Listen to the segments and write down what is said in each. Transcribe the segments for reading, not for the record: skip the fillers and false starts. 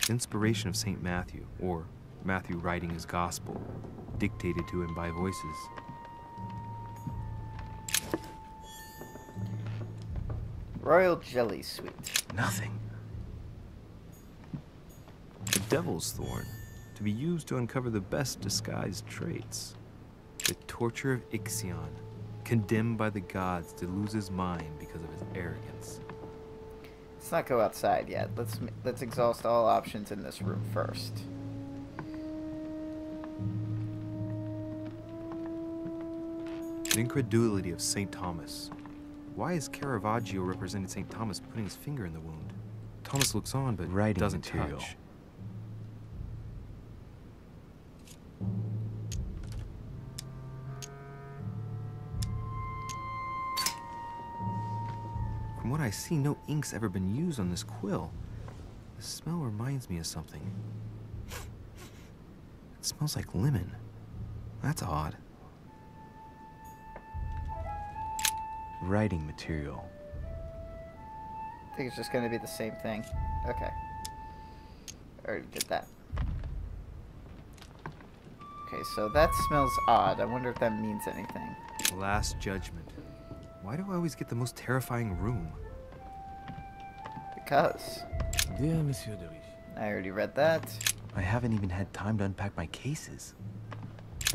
Inspiration of St. Matthew, or Matthew writing his gospel, dictated to him by voices. Royal jelly sweet. Nothing. The devil's thorn, to be used to uncover the best disguised traits. The torture of Ixion, condemned by the gods to lose his mind because of his arrogance. Let's not go outside yet. Let's exhaust all options in this room first. The incredulity of St. Thomas. Why is Caravaggio representing St. Thomas putting his finger in the wound? Thomas looks on, but Writing doesn't material. touch. From what I see, no ink's ever been used on this quill. The smell reminds me of something. It smells like lemon. That's odd. Writing material. I think it's just going to be the same thing. Okay. Already did that. Okay, so that smells odd. I wonder if that means anything. Last Judgment. Why do I always get the most terrifying room? Because. Dear Monsieur de Riche, I already read that. I haven't even had time to unpack my cases.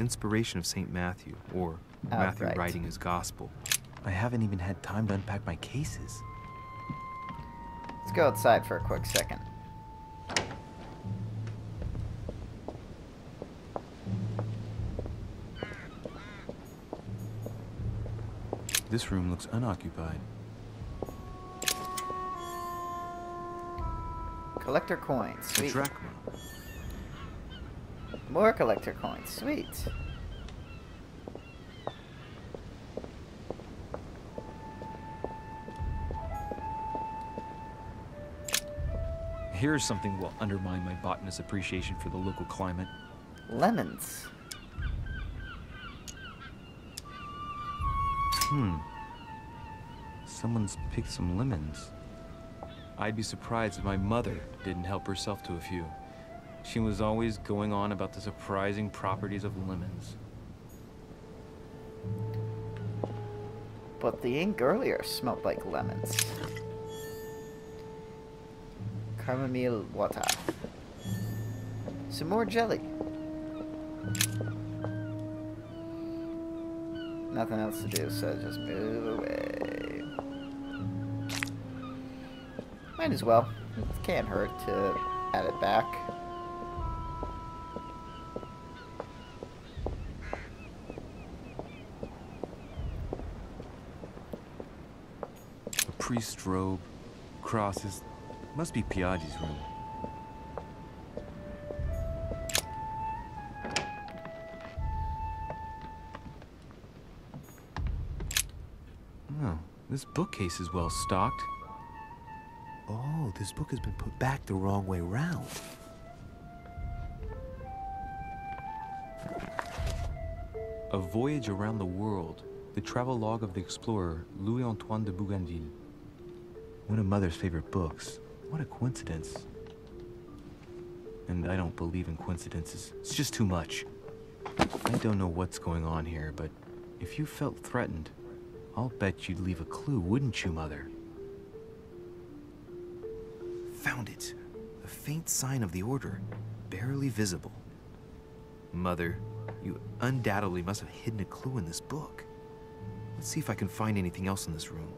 Inspiration of St. Matthew, or Matthew writing his gospel. I haven't even had time to unpack my cases. Let's go outside for a quick second. This room looks unoccupied. Collector coins. A Sweet. drachma. More collector coins. Sweet. Here's something will undermine my botanist's appreciation for the local climate. Lemons. Someone's picked some lemons. I'd be surprised if my mother didn't help herself to a few. She was always going on about the surprising properties of lemons. But the ink earlier smelled like lemons. Chamomile water. Some more jelly. Nothing else to do, so just move away. Might as well. It can't hurt to add it back. A priest's robe, crosses. Must be Piaggi's room. Oh, this bookcase is well stocked. Oh, this book has been put back the wrong way round. A Voyage Around the World. The travel log of the explorer Louis-Antoine de Bougainville. One of Mother's favorite books. What a coincidence. And I don't believe in coincidences. It's just too much. I don't know what's going on here, but if you felt threatened, I'll bet you'd leave a clue, wouldn't you, Mother? Found it. A faint sign of the order, barely visible. Mother, you undoubtedly must have hidden a clue in this book. Let's see if I can find anything else in this room.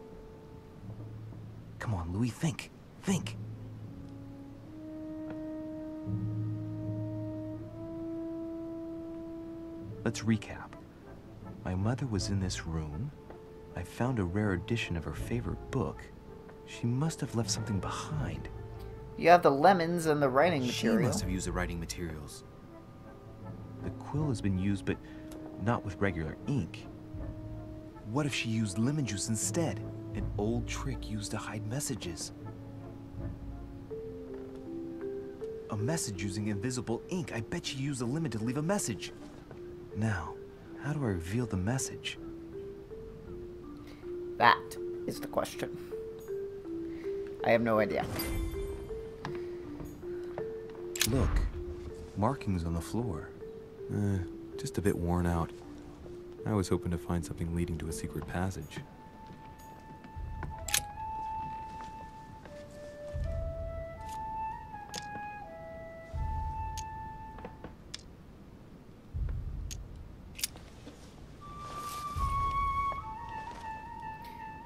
Come on, Louis, think. Think. Let's recap. My mother was in this room. I found a rare edition of her favorite book. She must have left something behind. You have the lemons and the writing material. She must have used the writing materials. The quill has been used, but not with regular ink. What if she used lemon juice instead? An old trick used to hide messages. A message using invisible ink. I bet she used a lemon to leave a message. Now, how do I reveal the message? That is the question. I have no idea. Look, markings on the floor. Just a bit worn out. I was hoping to find something leading to a secret passage.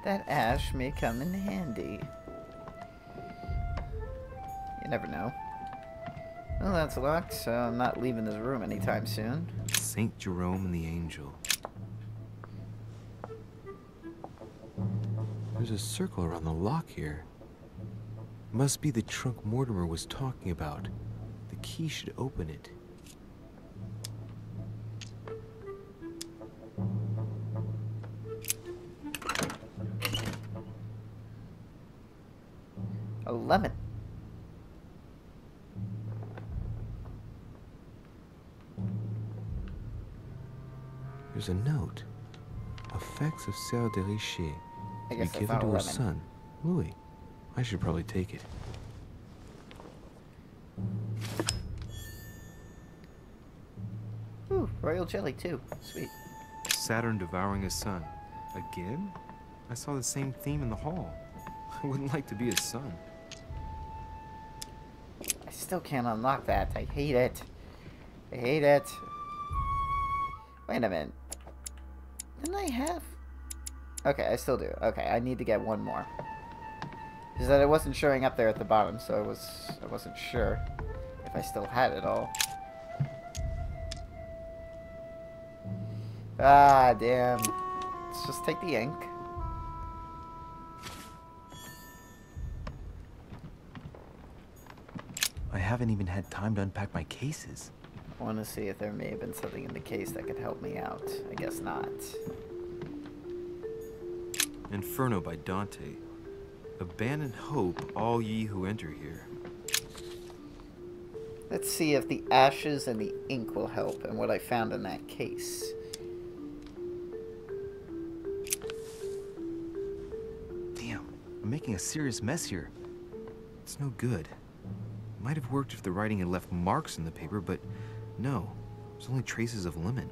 That ash may come in handy. You never know. Well, that's locked, so I'm not leaving this room anytime soon. Saint Jerome and the Angel. There's a circle around the lock here. Must be the trunk Mortimer was talking about. The key should open it. A lemon. There's a note. Effects of Sœur de Richer. I To be guess I given found to a her lemon. son, Louis. I should probably take it. Ooh, royal jelly too. Sweet. Saturn devouring his son. Again? I saw the same theme in the hall. I wouldn't like to be his son. I still can't unlock that. I hate it. I hate it. Wait a minute. Didn't I have... Okay, I still do. Okay, I need to get one more. Is that it wasn't showing up there at the bottom, so I wasn't sure if I still had it all. Ah, damn. Let's just take the ink. I haven't even had time to unpack my cases. I want to see if there may have been something in the case that could help me out. I guess not. Inferno by Dante. Abandon hope, all ye who enter here. Let's see if the ashes and the ink will help and what I found in that case. Damn, I'm making a serious mess here. It's no good. Might have worked if the writing had left marks in the paper, but no. There's only traces of lemon.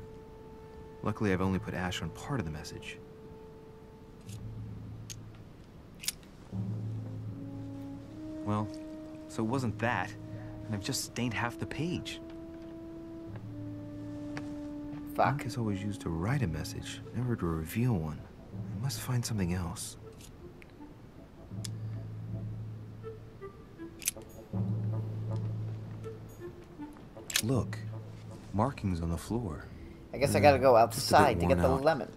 Luckily, I've only put ash on part of the message. Well, so it wasn't that, and I've just stained half the page. Fuck. Ink is always used to write a message, never to reveal one. I must find something else. Look, markings on the floor. I guess I gotta go just a bit outside to get worn the out. lemon.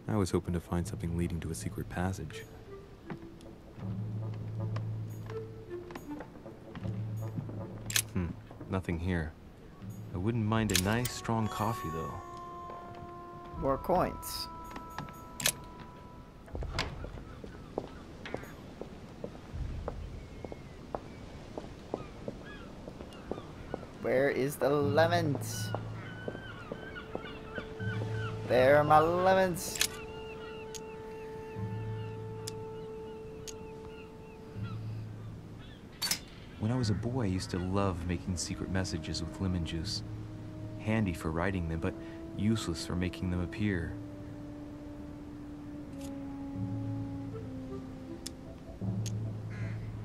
I was hoping to find something leading to a secret passage. Nothing here. I wouldn't mind a nice, strong coffee, though. More coins. Where is the lemons? There are my lemons. When I was a boy, I used to love making secret messages with lemon juice. Handy for writing them, but useless for making them appear.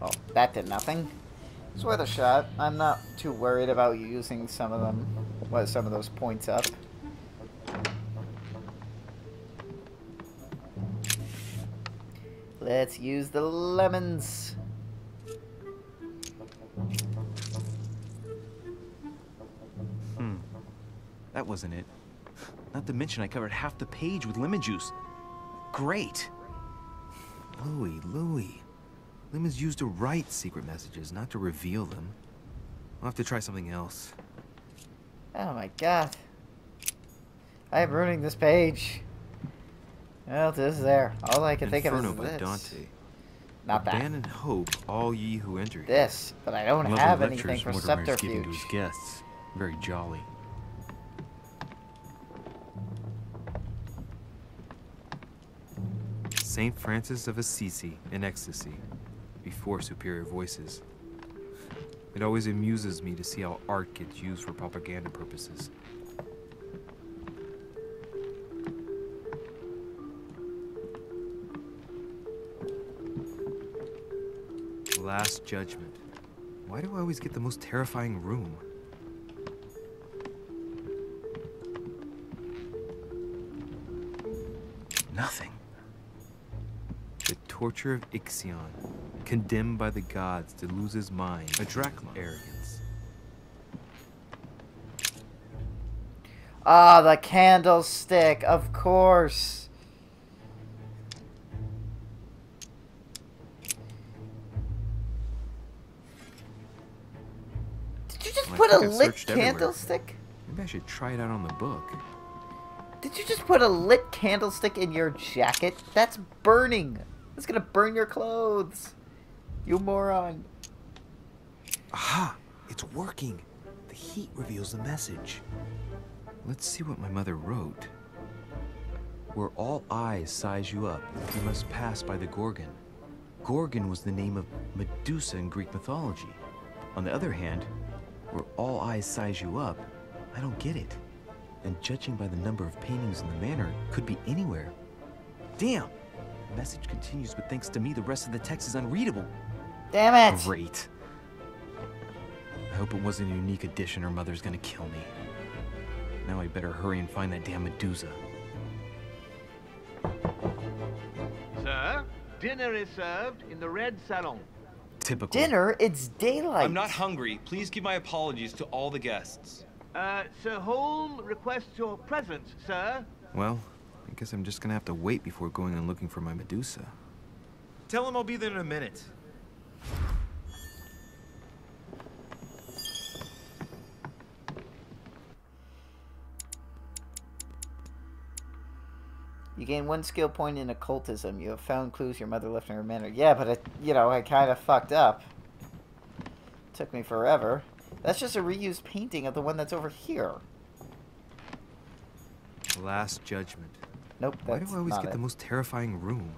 Oh, that did nothing. It's worth a shot. I'm not too worried about using some of them. Some of those points up. Let's use the lemons. That wasn't it. Not to mention I covered half the page with lemon juice. Great! Louis. Lemon's used to write secret messages, not to reveal them. I'll have to try something else. Oh my god. I am ruining this page. Well, this is there. All I can think of Inferno is by this. Dante. Not that. Abandon hope, all ye who enter here. This. But I don't Lovely have lectures anything for Mortimer's giving to his subterfuge. guests. Very jolly. Saint Francis of Assisi in ecstasy, before superior voices. It always amuses me to see how art gets used for propaganda purposes. Last Judgment. Why do I always get the most terrifying room? Nothing. The torture of Ixion, condemned by the gods to lose his mind. A drachma. Arrogance. Ah, the candlestick, of course. Did you just Well, I put a think I've lit searched everywhere. candlestick? Maybe I should try it out on the book. Did you just put a lit candlestick in your jacket? That's burning. It's gonna burn your clothes. You moron. Aha! It's working. The heat reveals the message. Let's see what my mother wrote. Where all eyes size you up, you must pass by the Gorgon. Gorgon was the name of Medusa in Greek mythology. On the other hand, where all eyes size you up, I don't get it. And judging by the number of paintings in the manor, it could be anywhere. Damn! The message continues, but thanks to me, the rest of the text is unreadable. Damn it. Great. I hope it wasn't a unique edition or Mother's gonna kill me. Now I better hurry and find that damn Medusa. Sir, dinner is served in the red salon. Typical. Dinner? It's daylight. I'm not hungry. Please give my apologies to all the guests. Sir Holm requests your presence, sir. Well, I guess I'm just gonna have to wait before going and looking for my Medusa. Tell him I'll be there in a minute. You gain 1 skill point in occultism. You have found clues your mother left in her manor. Yeah, but it, you know, I kind of fucked up. Took me forever. That's just a reused painting of the one that's over here. Last Judgment. Nope, Why that's do I always not get it. the most terrifying room?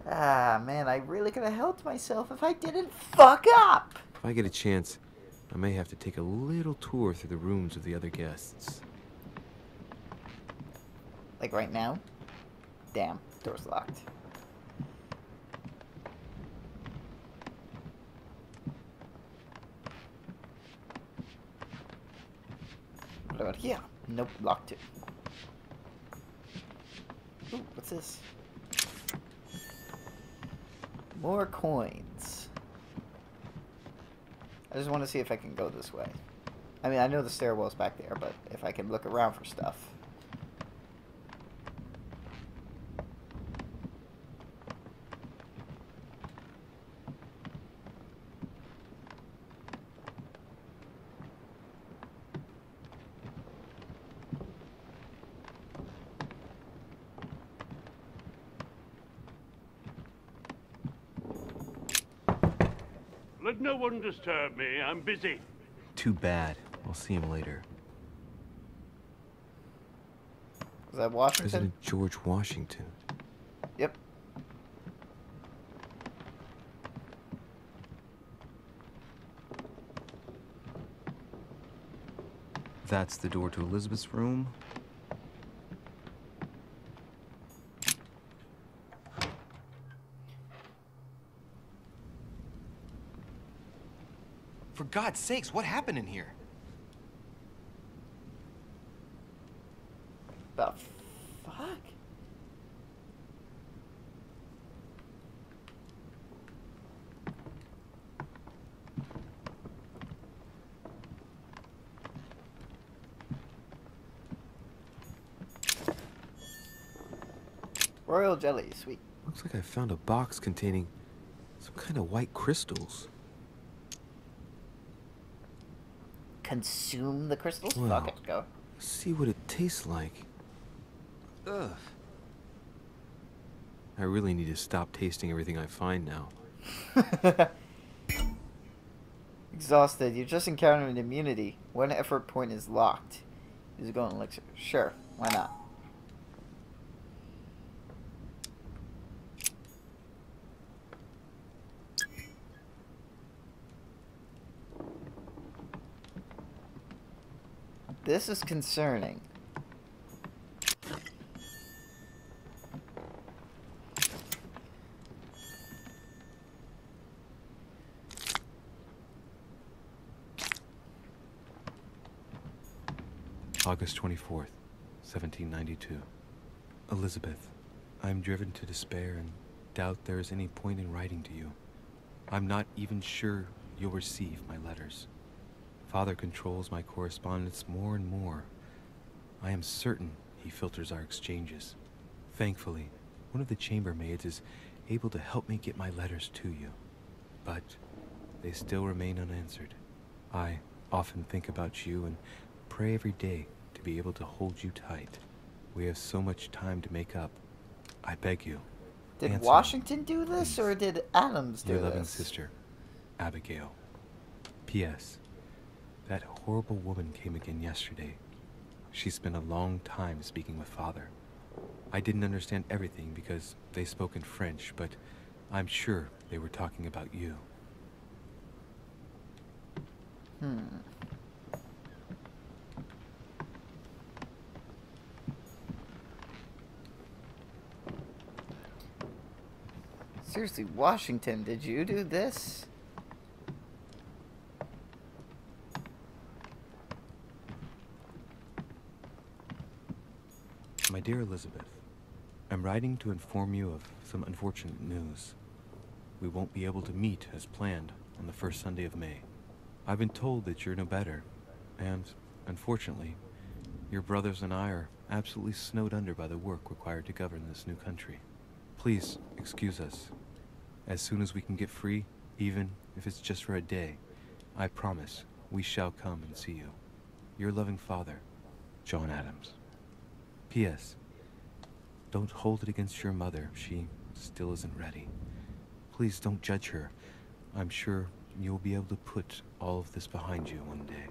Ah, man, I really could have helped myself if I didn't fuck up. If I get a chance, I may have to take a little tour through the rooms of the other guests. Like right now? Damn, door's locked. What about here? Nope, locked too. Ooh, what's this? More coins. I just want to see if I can go this way. I mean, I know the stairwell's back there, but if I can look around for stuff. Let no one disturb me. I'm busy. Too bad. I'll see him later. Is that Washington? President George Washington. Yep. That's the door to Elizabeth's room. For God's sakes, what happened in here? The fuck? Royal jelly, sweet. Looks like I found a box containing some kind of white crystals. Consume the crystals? Wow. Fuck it, go. See what it tastes like. Ugh. I really need to stop tasting everything I find now. Exhausted. You just encountered an immunity. 1 effort point is locked. Is it going elixir? Sure, why not? This is concerning. August 24th, 1792. Elizabeth, I am driven to despair and doubt there is any point in writing to you. I'm not even sure you'll receive my letters. Father controls my correspondence more and more. I am certain he filters our exchanges. Thankfully, one of the chambermaids is able to help me get my letters to you. But they still remain unanswered. I often think about you and pray every day to be able to hold you tight. We have so much time to make up. I beg you. Did answer Washington me, do this, please. or did Adams do Your this? loving sister, Abigail. P.S. That horrible woman came again yesterday. She spent a long time speaking with Father. I didn't understand everything because they spoke in French, but I'm sure they were talking about you. Seriously, Washington, did you do this? My dear Elizabeth, I'm writing to inform you of some unfortunate news. We won't be able to meet as planned on the first Sunday of May. I've been told that you're no better, and, unfortunately, your brothers and I are absolutely snowed under by the work required to govern this new country. Please excuse us. As soon as we can get free, even if it's just for a day, I promise we shall come and see you. Your loving father, John Adams. P.S. Don't hold it against your mother. She still isn't ready. Please don't judge her. I'm sure you'll be able to put all of this behind you one day.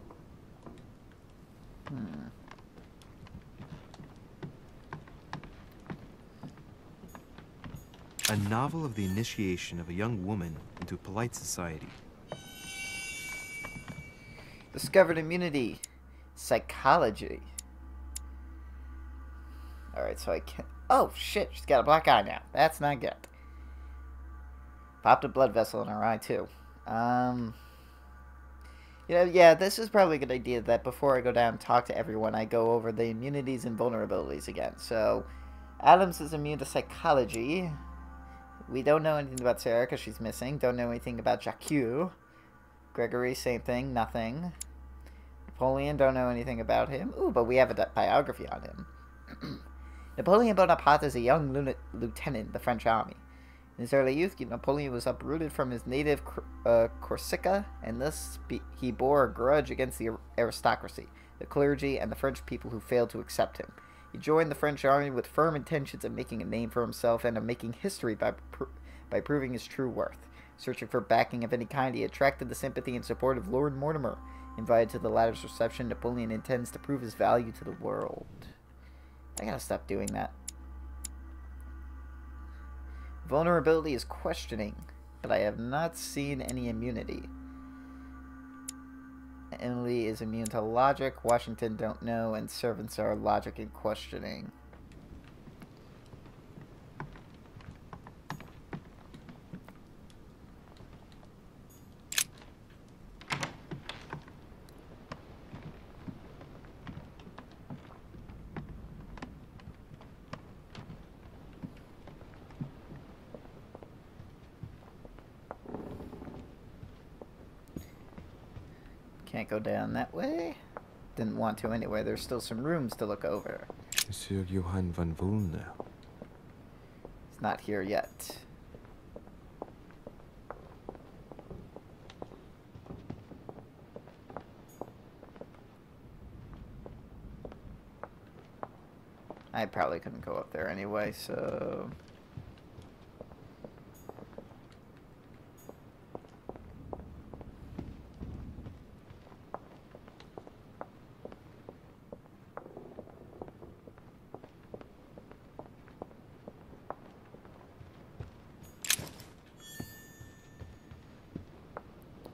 A novel of the initiation of a young woman into polite society. Discovered immunity. Psychology. Alright, so I can't... Oh, shit, she's got a black eye now. That's not good. Popped a blood vessel in her eye, too. Yeah, this is probably a good idea that before I go down and talk to everyone, I go over the immunities and vulnerabilities again. So, Adams is immune to psychology. We don't know anything about Sarah because she's missing. Don't know anything about Jacques. Gregory, same thing, nothing. Napoleon, don't know anything about him. Ooh, but we have a biography on him. Napoleon Bonaparte is a young lieutenant in the French army. In his early youth, Napoleon was uprooted from his native Corsica, and thus he bore a grudge against the aristocracy, the clergy, and the French people who failed to accept him. He joined the French army with firm intentions of making a name for himself and of making history by proving his true worth. Searching for backing of any kind, he attracted the sympathy and support of Lord Mortimer. Invited to the latter's reception, Napoleon intends to prove his value to the world. I gotta stop doing that. Vulnerability is questioning, but I have not seen any immunity. Emily is immune to logic, Washington don't know, and servants are logic and questioning. Can't go down that way. Didn't want to anyway. There's still some rooms to look over. Monsieur Johann van Vulner. He's not here yet. I probably couldn't go up there anyway, so...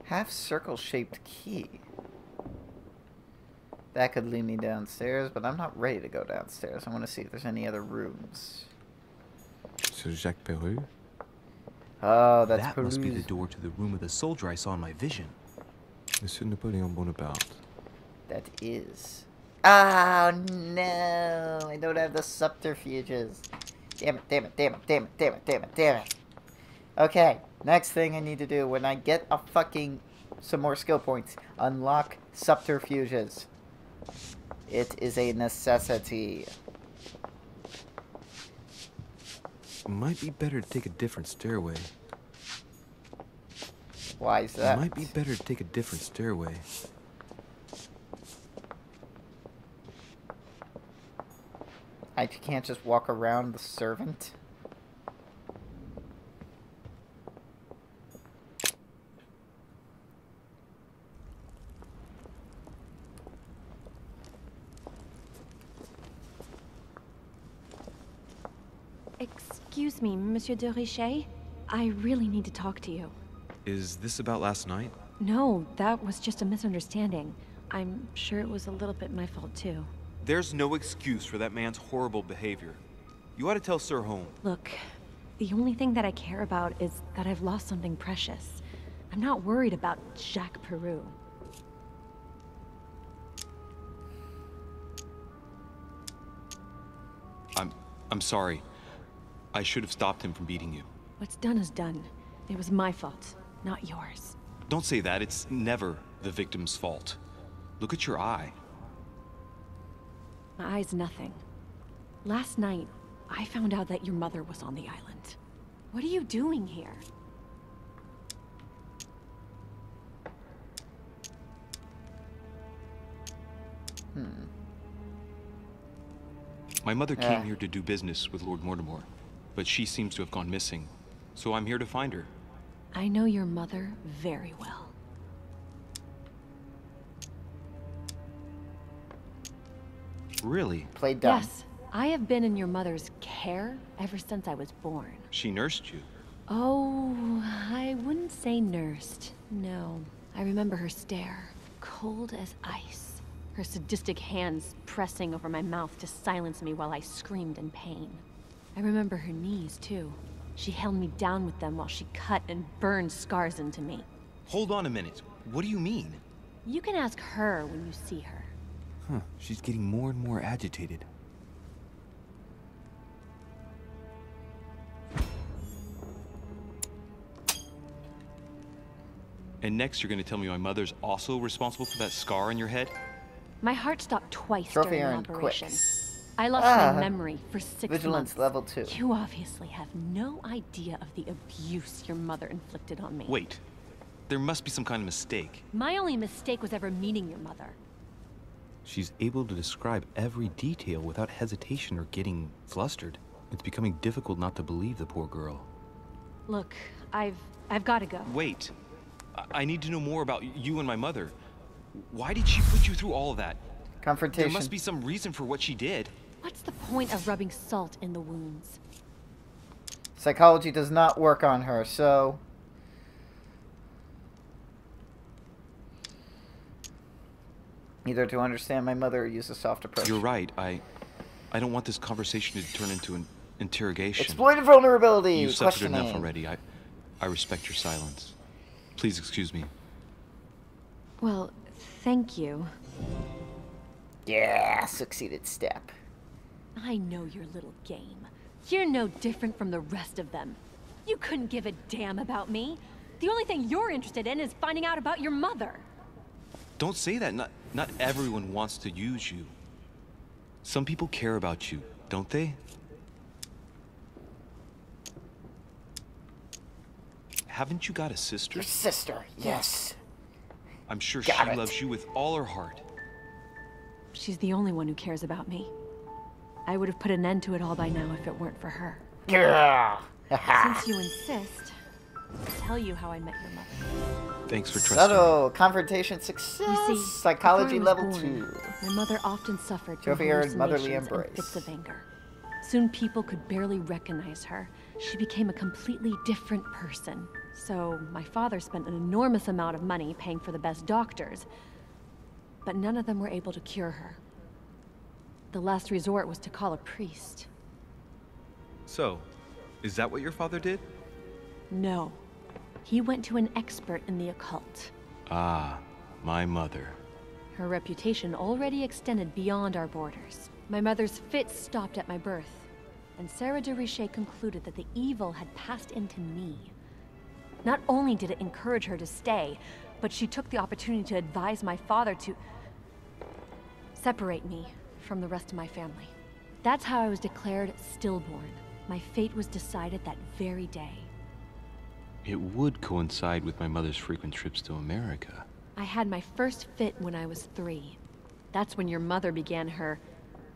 Half circle-shaped key. That could lead me downstairs, but I'm not ready to go downstairs. I want to see if there's any other rooms. So Jacques Peru? Oh, that's That must be the Peru's. door to the room of the soldier I saw in my vision. Monsieur Napoleon Bonaparte. That is. Oh no! I don't have the subterfuges. Damn it, damn it, damn it, damn it, damn it, damn it, damn it. Okay, next thing I need to do when I get a fucking some more skill points, unlock subterfuges. It is a necessity. Might be better to take a different stairway. Why is that? Might be better to take a different stairway. I can't just walk around the servant. Excuse me, Monsieur de Richet. I really need to talk to you. Is this about last night? No, that was just a misunderstanding. I'm sure it was a little bit my fault, too. There's no excuse for that man's horrible behavior. You ought to tell Sir Holmes. Look, the only thing that I care about is that I've lost something precious. I'm not worried about Jacques Peru. I'm sorry. I should have stopped him from beating you. What's done is done. It was my fault, not yours. Don't say that. It's never the victim's fault. Look at your eye. My eye's nothing. Last night, I found out that your mother was on the island. What are you doing here? My mother came here to do business with Lord Mortimer, but she seems to have gone missing. So I'm here to find her. I know your mother very well. Really? Played dumb. Yes, I have been in your mother's care ever since I was born. She nursed you. Oh, I wouldn't say nursed. No. I remember her stare, cold as ice. Her sadistic hands pressing over my mouth to silence me while I screamed in pain. I remember her knees, too. She held me down with them while she cut and burned scars into me. Hold on a minute. What do you mean? You can ask her when you see her. Huh, she's getting more and more agitated. And next you're going to tell me my mother's also responsible for that scar on your head? My heart stopped twice Trophy during the earned quick. operation. I lost my memory for 6 Vigilance months. level 2. You obviously have no idea of the abuse your mother inflicted on me. Wait. There must be some kind of mistake. My only mistake was ever meeting your mother. She's able to describe every detail without hesitation or getting flustered. It's becoming difficult not to believe the poor girl. Look, I've got to go. Wait. I need to know more about you and my mother. Why did she put you through all of that? Confrontation. There must be some reason for what she did. What's the point of rubbing salt in the wounds? Psychology does not work on her, so... Either to understand my mother or use a soft approach. You're right. I don't want this conversation to turn into an interrogation. Exploited vulnerability! You've suffered Questioning. enough already. I respect your silence. Please excuse me. Well, thank you. Yeah, succeeded step. I know your little game. You're no different from the rest of them. You couldn't give a damn about me. The only thing you're interested in is finding out about your mother. Don't say that. Not everyone wants to use you. Some people care about you, don't they? Haven't you got a sister? Your sister, yes. I'm sure Got she it. loves you with all her heart. She's the only one who cares about me. I would have put an end to it all by now if it weren't for her. Yeah. Since you insist, I'll tell you how I met your mother. Thanks for trusting me. Subtle. Confrontation success. You see, Psychology before I level was 2. born, my mother often suffered from Trophy earned motherly hallucinations and embrace. fits of anger. Soon people could barely recognize her. She became a completely different person. So my father spent an enormous amount of money paying for the best doctors. but none of them were able to cure her. The last resort was to call a priest. So, is that what your father did? No. He went to an expert in the occult. Ah, my mother. Her reputation already extended beyond our borders. My mother's fits stopped at my birth, and Sarah de Richet concluded that the evil had passed into me. Not only did it encourage her to stay, but she took the opportunity to advise my father to separate me from the rest of my family. That's how I was declared stillborn. My fate was decided that very day. It would coincide with my mother's frequent trips to America. I had my first fit when I was 3. That's when your mother began her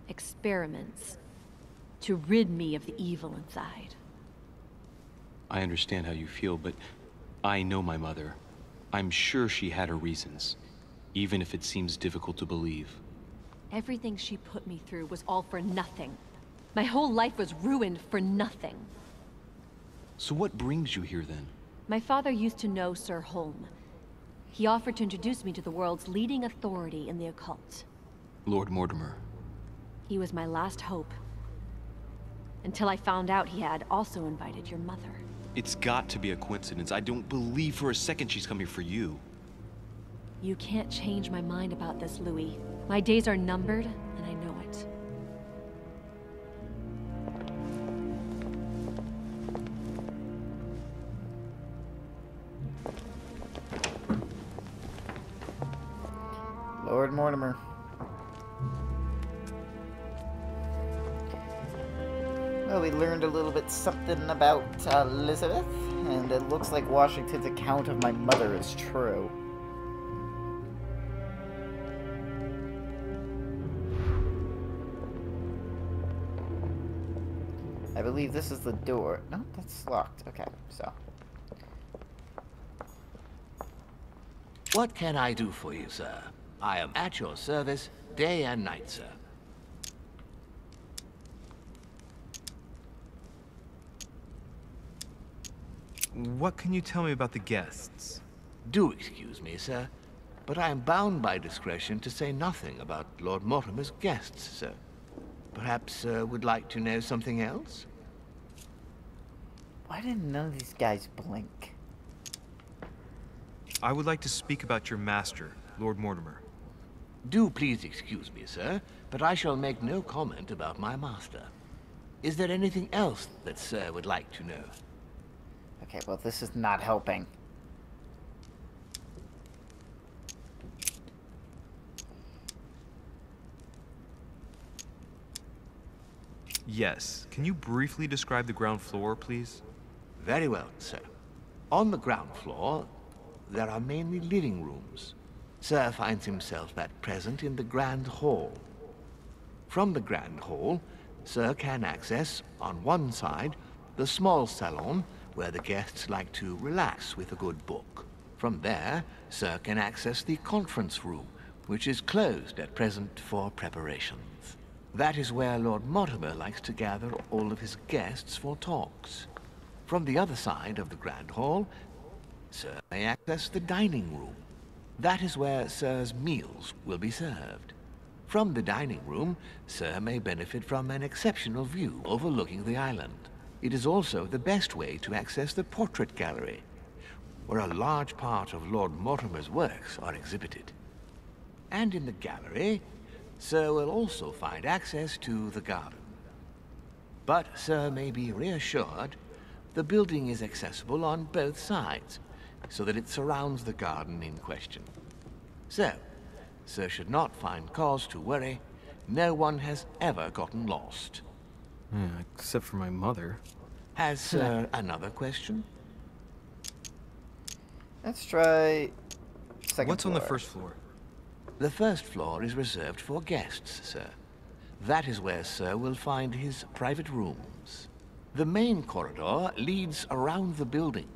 experiments to rid me of the evil inside. I understand how you feel, but I know my mother. I'm sure she had her reasons, even if it seems difficult to believe. Everything she put me through was all for nothing. My whole life was ruined for nothing. So what brings you here then? My father used to know Sir Holm. He offered to introduce me to the world's leading authority in the occult. Lord Mortimer. He was my last hope. Until I found out he had also invited your mother. It's got to be a coincidence. I don't believe for a second she's coming for you. You can't change my mind about this, Louis. My days are numbered, and I know it. Lord Mortimer. Well, we learned a little bit something about Elizabeth, and it looks like Washington's account of my mother is true. I believe this is the door. No, that's locked. Okay, so. What can I do for you, sir? I am at your service day and night, sir. What can you tell me about the guests? Do excuse me, sir, but I am bound by discretion to say nothing about Lord Mortimer's guests, sir. Perhaps would like to know something else? Why did none of these guys blink? I would like to speak about your master, Lord Mortimer. Do please excuse me, sir, but I shall make no comment about my master. Is there anything else that sir would like to know? Okay, well, this is not helping. Yes. Can you briefly describe the ground floor, please? Very well, sir. On the ground floor, there are mainly living rooms. Sir finds himself at present in the Grand Hall. From the Grand Hall, Sir can access, on one side, the small salon, where the guests like to relax with a good book. From there, Sir can access the conference room, which is closed at present for preparations. That is where Lord Mortimer likes to gather all of his guests for talks. From the other side of the Grand Hall, Sir may access the dining room. That is where Sir's meals will be served. From the dining room, Sir may benefit from an exceptional view overlooking the island. It is also the best way to access the portrait gallery, where a large part of Lord Mortimer's works are exhibited. And in the gallery, Sir will also find access to the garden. But Sir may be reassured the building is accessible on both sides, so that it surrounds the garden in question. So, Sir should not find cause to worry. No one has ever gotten lost. Except for my mother. Has Sir another question? Let's try second What's on the floor. first floor? The first floor is reserved for guests, sir. That is where Sir will find his private rooms. The main corridor leads around the building.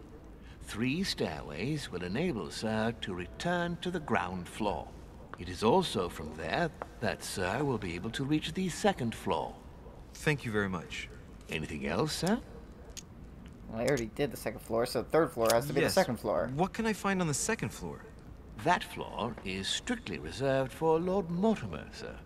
3 stairways will enable Sir to return to the ground floor. It is also from there that Sir will be able to reach the second floor. Thank you very much. Anything else, sir? Well, I already did the second floor, so the third floor has to be the Yes. second floor. What can I find on the second floor? That floor is strictly reserved for Lord Mortimer, sir.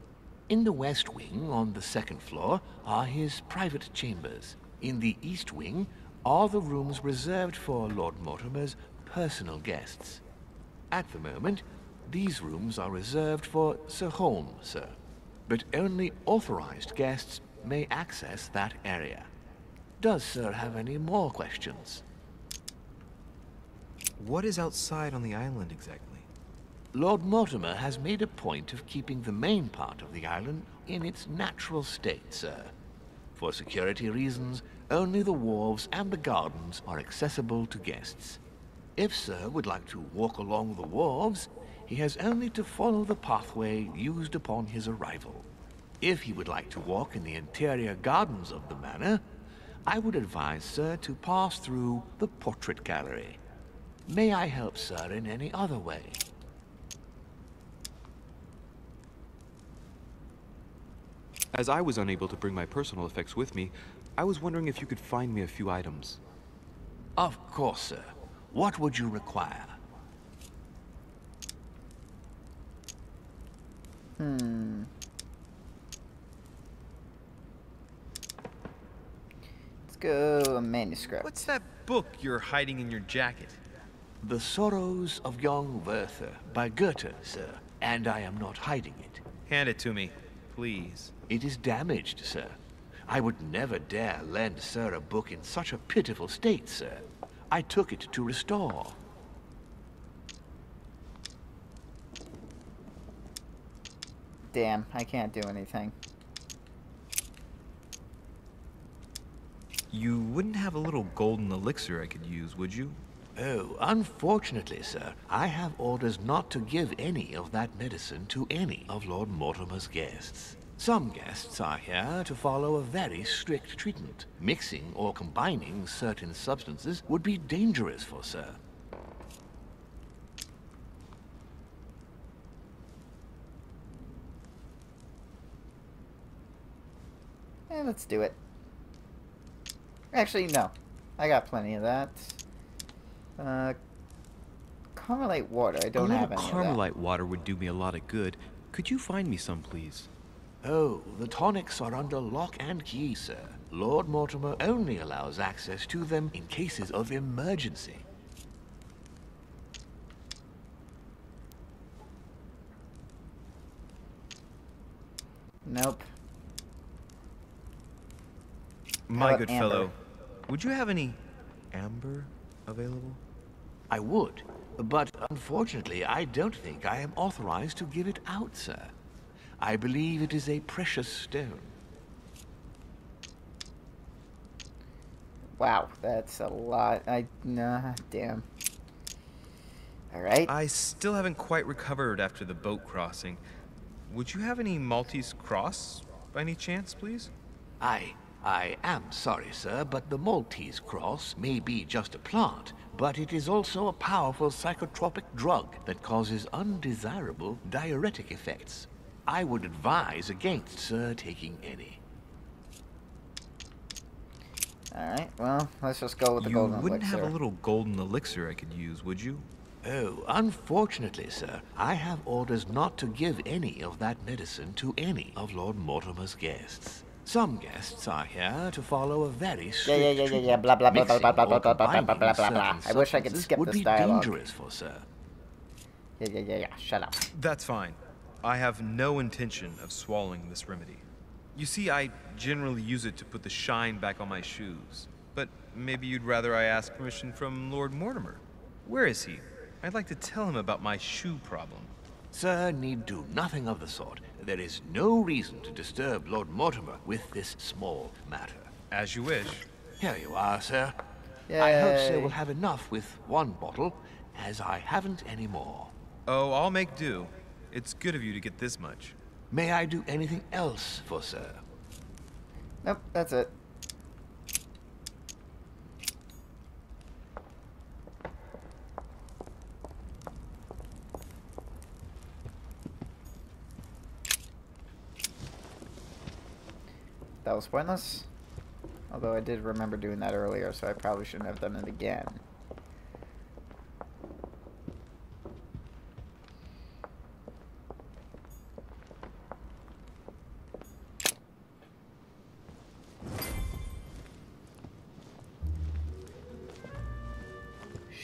In the west wing, on the second floor, are his private chambers. In the east wing are the rooms reserved for Lord Mortimer's personal guests. At the moment, these rooms are reserved for Sir Holmes, sir. But only authorized guests may access that area. Does Sir have any more questions? What is outside on the island exactly? Lord Mortimer has made a point of keeping the main part of the island in its natural state, sir. For security reasons, only the wharves and the gardens are accessible to guests. If Sir would like to walk along the wharves, he has only to follow the pathway used upon his arrival. If he would like to walk in the interior gardens of the manor, I would advise Sir to pass through the portrait gallery. May I help Sir in any other way? As I was unable to bring my personal effects with me, I was wondering if you could find me a few items. Of course, sir. What would you require? Let's go a manuscript. What's that book you're hiding in your jacket? The Sorrows of Young Werther by Goethe, sir. And I am not hiding it. Hand it to me, please. It is damaged, sir. I would never dare lend Sir a book in such a pitiful state, sir. I took it to restore. Damn, I can't do anything. You wouldn't have a little golden elixir I could use, would you? Oh, unfortunately, sir, I have orders not to give any of that medicine to any of Lord Mortimer's guests. Some guests are here to follow a very strict treatment. Mixing or combining certain substances would be dangerous for Sir. Let's do it. Actually, no. I got plenty of that. Carmelite water. I don't have any of that. Carmelite water would do me a lot of good. Could you find me some, please? Oh, the tonics are under lock and key, sir. Lord Mortimer only allows access to them in cases of emergency. Nope. My good amber? fellow, would you have any amber available? I would, but unfortunately I don't think I am authorized to give it out, sir. I believe it is a precious stone. Wow, that's a lot. Damn. Alright. I still haven't quite recovered after the boat crossing. Would you have any Maltese cross, by any chance, please? I am sorry, sir, but the Maltese cross may be just a plant, but it is also a powerful psychotropic drug that causes undesirable diuretic effects. I would advise against, sir, taking any. Alright, well, let's just go with the golden elixir. You wouldn't have a little golden elixir I could use, would you? Oh, unfortunately, sir, I have orders not to give any of that medicine to any of Lord Mortimer's guests. Some guests are here to follow a very strict Yeah, blah, blah, blah, blah, blah, blah, blah, blah, blah, blah, blah, blah, blah. I wish I could skip would this be dialogue. dangerous for sir. Yeah, shut up. That's fine. I have no intention of swallowing this remedy. You see, I generally use it to put the shine back on my shoes. But maybe you'd rather I ask permission from Lord Mortimer. Where is he? I'd like to tell him about my shoe problem. Sir need do nothing of the sort. There is no reason to disturb Lord Mortimer with this small matter. As you wish. Here you are, sir. Yay. I hope Sir will have enough with one bottle, as I haven't any more. Oh, I'll make do. It's good of you to get this much. May I do anything else for Sir? Nope, that's it. That was pointless. Although I did remember doing that earlier, so I probably shouldn't have done it again.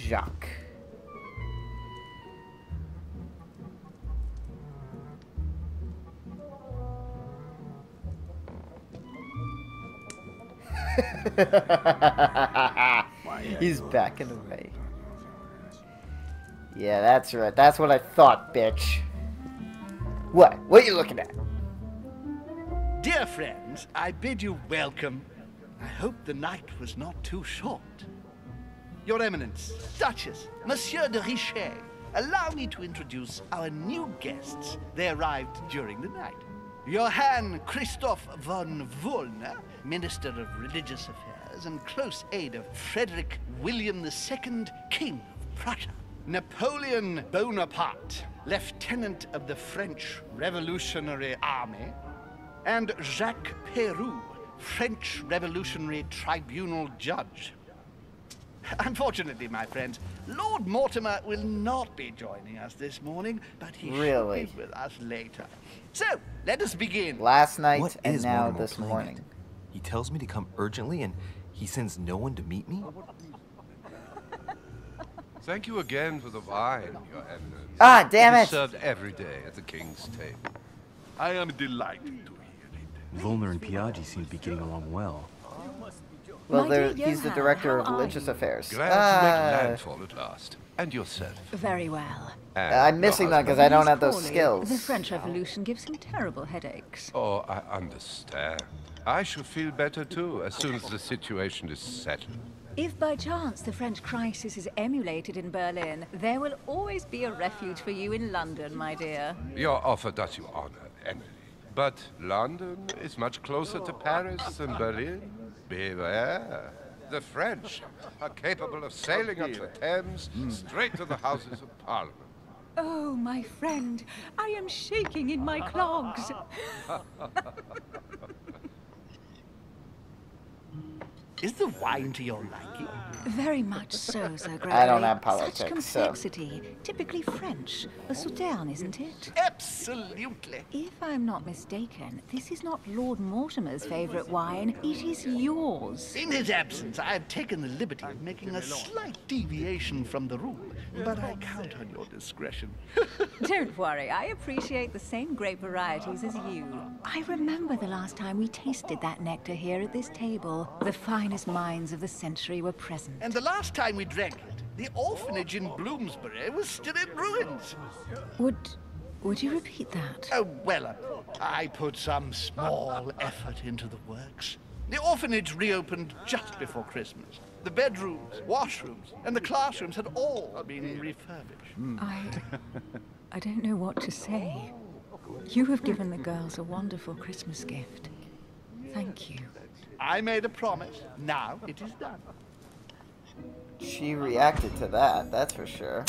Jacques. He's backing away. Yeah, that's right. That's what I thought, bitch. What? What are you looking at? Dear friends, I bid you welcome. I hope the night was not too short. Your Eminence, Duchess, Monsieur de Richet, allow me to introduce our new guests. They arrived during the night. Johann Christoph von Wollner, Minister of Religious Affairs and close aide of Frederick William II, King of Prussia. Napoleon Bonaparte, Lieutenant of the French Revolutionary Army. And Jacques Peroux, French Revolutionary Tribunal Judge. Unfortunately, my friends, Lord Mortimer will not be joining us this morning, but he should be with us later. So, let us begin. Last night What and is now Mortimer this playing morning. at? He tells me to come urgently and he sends no one to meet me? Thank you again for the wine, Your Eminence. Ah, damn It it! is served every day at the king's table. I am delighted to hear it. Volner and Piaggi seem to be getting along well. Well, My dear he's the Johann, director of how are religious you? affairs. Glad to make landfall at last. And yourself. Very well. And I'm missing your that because I don't He's have those poorly. skills. The French Revolution gives him terrible headaches. Oh, I understand. I shall feel better too as soon as the situation is settled. If by chance the French crisis is emulated in Berlin, there will always be a refuge for you in London, my dear. Your offer does you honor, Emily. But London is much closer to Paris than Berlin. Beware. The French are capable of sailing up the Thames straight to the Houses of Parliament. Oh, my friend, I am shaking in my clogs. Is the wine to your liking? Very much so, Sir Gregory. I don't have politics, Such so- complexity. Typically French. A Sauternes, isn't it? Absolutely. If I'm not mistaken, this is not Lord Mortimer's favorite wine. It is yours. In his absence, I have taken the liberty of making a slight deviation from the rule, but I count on your discretion. Don't worry, I appreciate the same grape varieties as you. I remember the last time we tasted that nectar here at this table. The finest minds of the century were present. And the last time we drank it, the orphanage in Bloomsbury was still in ruins. Would you repeat that? Oh, well, I put some small effort into the works. The orphanage reopened just before Christmas. The bedrooms, washrooms, and the classrooms had all been refurbished. I don't know what to say. You have given the girls a wonderful Christmas gift. Thank you. I made a promise. Now it is done. She reacted to that, that's for sure.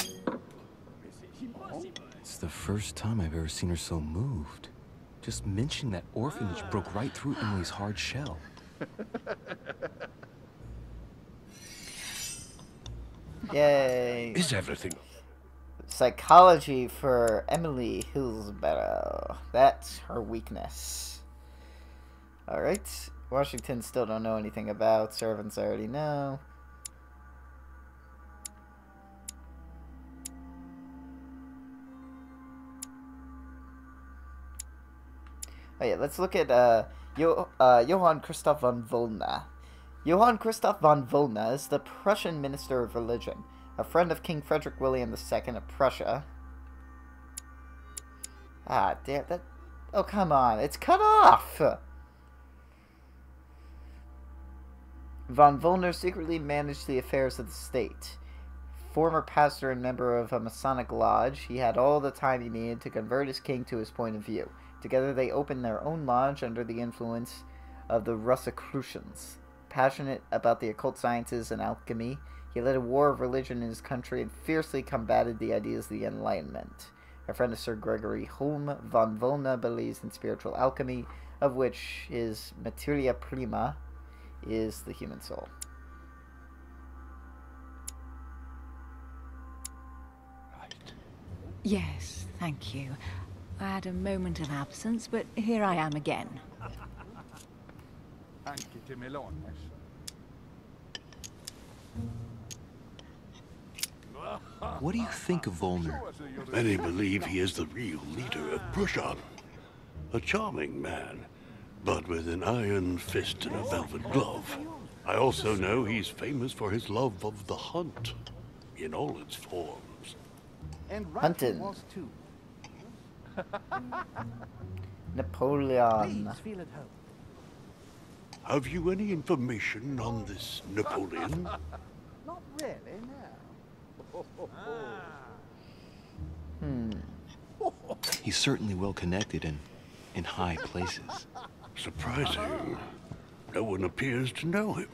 It's the first time I've ever seen her so moved. Just mentioning that orphanage broke right through Emily's hard shell. Yay. Is everything? Psychology for Emily Hillsborough. That's her weakness. Alright. Washington still don't know anything about. Servants I already know. Oh yeah, let's look at Johann Christoph von Wollner. Johann Christoph von Wollner is the Prussian Minister of Religion, a friend of King Frederick William II of Prussia. Ah, damn that! Oh, come on, it's cut off! Von Wollner secretly managed the affairs of the state. Former pastor and member of a Masonic lodge, he had all the time he needed to convert his king to his point of view. Together they opened their own lodge under the influence of the Rosicrucians. Passionate about the occult sciences and alchemy, he led a war of religion in his country and fiercely combated the ideas of the Enlightenment. A friend of Sir Gregory Holm, von Wollner believes in spiritual alchemy, of which his materia prima is the human soul. Right. Yes, thank you. I had a moment of absence, but here I am again. What do you think of Volner? Many believe he is the real leader of Prussia. A charming man, but with an iron fist and a velvet glove. I also know he's famous for his love of the hunt, in all its forms. And Hunting. was too. Napoleon. Please feel at home. Have you any information on this Napoleon? Not really, no. He's certainly well connected and in high places. Surprising. No one appears to know him.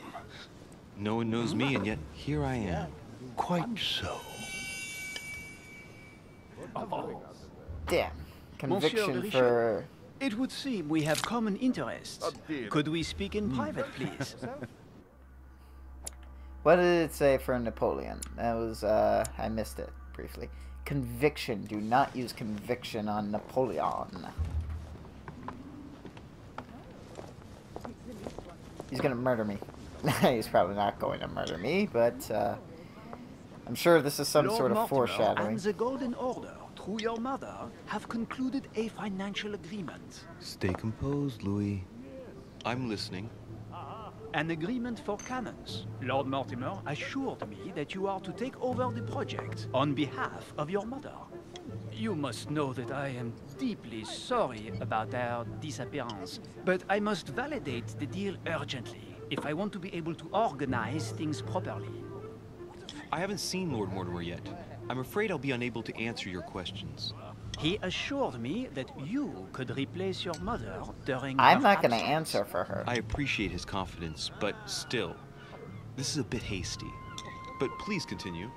No one knows me, and yet here I am. Quite so. Damn. Monsieur Conviction de for... It would seem we have common interests. Could we speak in private, please? What did it say for Napoleon? That was, I missed it briefly. Conviction. Do not use conviction on Napoleon. He's gonna murder me. He's probably not going to murder me, but, I'm sure this is some Lord sort of Mortimer foreshadowing. and the Golden Order, through your mother, have concluded a financial agreement. Stay composed, Louis. I'm listening. An agreement for cannons. Lord Mortimer assured me that you are to take over the project on behalf of your mother. You must know that I am deeply sorry about their disappearance, but I must validate the deal urgently if I want to be able to organize things properly. I haven't seen Lord Mortimer yet. I'm afraid I'll be unable to answer your questions. He assured me that you could replace your mother during I'm her not gonna absence. answer for her. I appreciate his confidence, but still, this is a bit hasty. But please continue.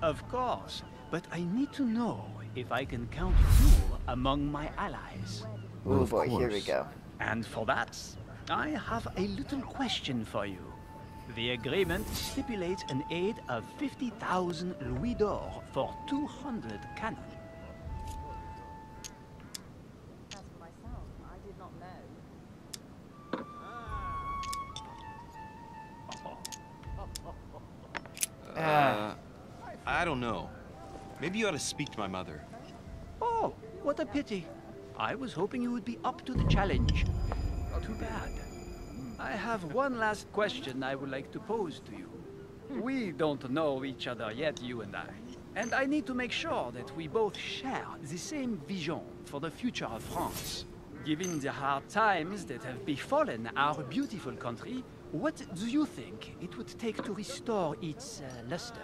Of course, but I need to know if I can count you among my allies. Oh boy, here we go. And for that, I have a little question for you. The agreement stipulates an aid of 50,000 louis d'or for 200 cannon. As for myself, I did not know. I don't know. Maybe you ought to speak to my mother. Oh, what a pity. I was hoping you would be up to the challenge. Too bad. I have one last question I would like to pose to you. We don't know each other yet, you and I. And I need to make sure that we both share the same vision for the future of France. Given the hard times that have befallen our beautiful country, what do you think it would take to restore its luster?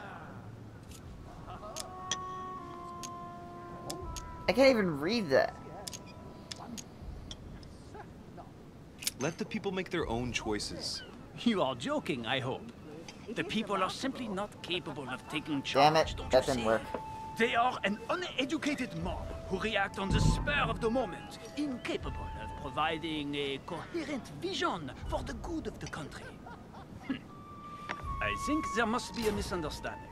I can't even read that. Let the people make their own choices. You are joking, I hope. The people are simply not capable of taking charge, Damn it, don't that you didn't see? work. They are an uneducated mob who react on the spur of the moment, incapable of providing a coherent vision for the good of the country. I think there must be a misunderstanding.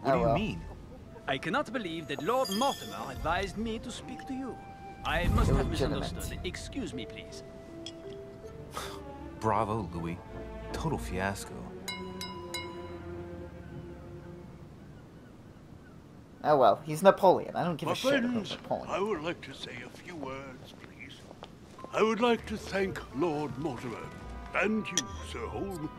What do you mean? I cannot believe that Lord Mortimer advised me to speak to you. I must have Illegitimate. misunderstood. Excuse me, please. Bravo, Louis. Total fiasco. Oh well, he's Napoleon. I don't give My a shit about friends, Napoleon. I would like to say a few words, please. I would like to thank Lord Mortimer and you, Sir Holm,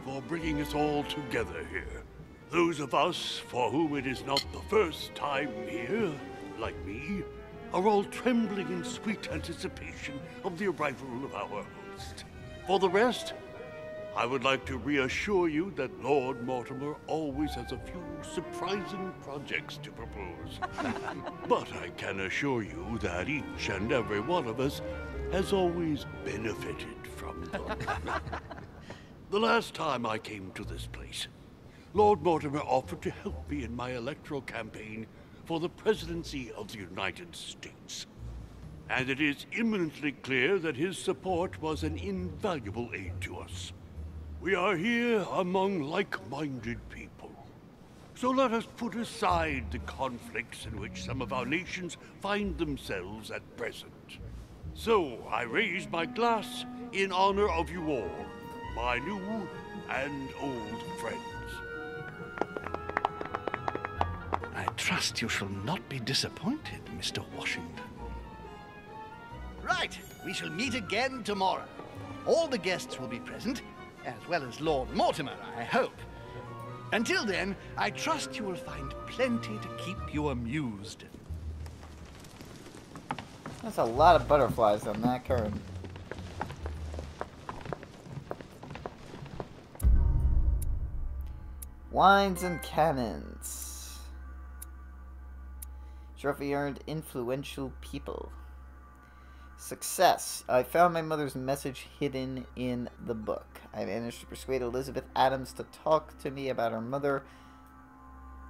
for bringing us all together here. Those of us for whom it is not the first time here, like me, are all trembling in sweet anticipation of the arrival of our host. For the rest, I would like to reassure you that Lord Mortimer always has a few surprising projects to propose. But I can assure you that each and every one of us has always benefited from them. The last time I came to this place, Lord Mortimer offered to help me in my electoral campaign for the presidency of the United States. And it is eminently clear that his support was an invaluable aid to us. We are here among like-minded people. So let us put aside the conflicts in which some of our nations find themselves at present. So I raise my glass in honor of you all, my new and old friends. trust you shall not be disappointed, Mr. Washington. Right, we shall meet again tomorrow. All the guests will be present, as well as Lord Mortimer, I hope. Until then, I trust you will find plenty to keep you amused. That's a lot of butterflies on that current. Wines and cannons. Trophy earned influential people. Success. I found my mother's message hidden in the book. I managed to persuade Elizabeth Adams to talk to me about her mother.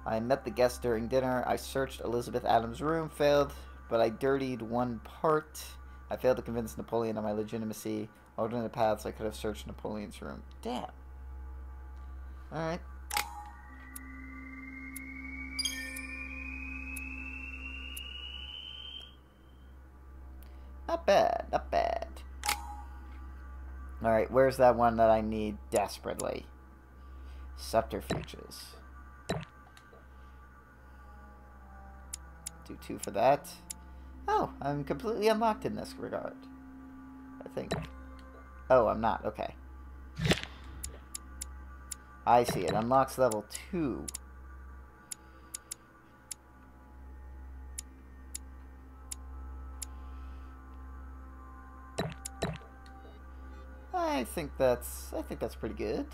I met the guest during dinner. I searched Elizabeth Adams' room, failed, but I dirtied one part. I failed to convince Napoleon of my legitimacy. Alternate paths, I could have searched Napoleon's room. Damn. Alright. Not bad, not bad. Alright, where's that one that I need desperately? Subterfuges. Do 2 for that. Oh, I'm completely unlocked in this regard. I think. Oh, I'm not. Okay. I see. It unlocks level 2. I think that's pretty good.